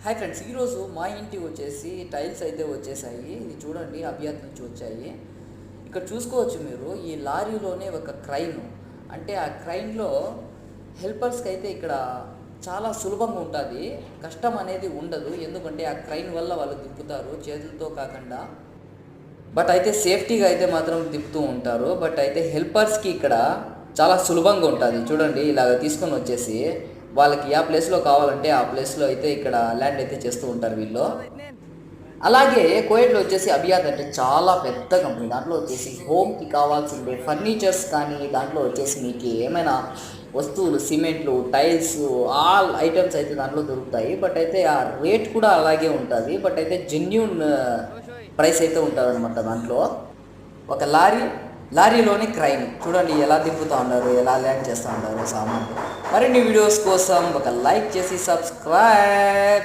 Hi friends, ఈరోజు మా ఇంటికి వచ్చేసి టైల్స్ అయితే వచ్చేసాయి. ఇది చూడండి, అభియాత్ నుంచి వచ్చాయి. ఇక్కడ చూసుకోవచ్చు మీరు, ఈ లారీలోనే ఒక క్రైన్, అంటే ఆ క్రైన్లో హెల్పర్స్కి అయితే ఇక్కడ చాలా సులభంగా ఉంటుంది, కష్టం అనేది ఉండదు. ఎందుకంటే ఆ క్రైన్ వల్ల వాళ్ళు దిప్పుతారు చేతులతో కాకుండా. బట్ అయితే సేఫ్టీగా అయితే మాత్రం దిప్పుతూ ఉంటారు. బట్ అయితే హెల్పర్స్కి ఇక్కడ చాలా సులభంగా ఉంటుంది. చూడండి, ఇలాగ తీసుకొని వచ్చేసి వాళ్ళకి ఆ ప్లేస్లో కావాలంటే ఆ ప్లేస్లో అయితే ఇక్కడ ల్యాండ్ అయితే చేస్తూ ఉంటారు వీళ్ళు. అలాగే కోయట్లో వచ్చేసి అభియాత్ అంటే చాలా పెద్ద కంపెనీ. దాంట్లో వచ్చేసి హోమ్కి కావాల్సిందే ఫర్నిచర్స్ కానీ, దాంట్లో వచ్చేసి మీకు ఏమైనా వస్తువులు, సిమెంట్లు, టైల్స్, ఆల్ ఐటమ్స్ అయితే దాంట్లో దొరుకుతాయి. బట్ అయితే ఆ రేట్ కూడా అలాగే ఉంటుంది. బట్ అయితే జెన్యూన్ ప్రైస్ అయితే ఉంటుంది అనమాట. దాంట్లో ఒక లారీలోని క్రైన్ చూడండి ఎలా దింపుతూ ఉన్నారు, ఎలా ల్యాండ్ చేస్తూ ఉన్నారు సామాన్లు. మరిన్ని వీడియోస్ కోసం ఒక లైక్ చేసి సబ్స్క్రైబ్.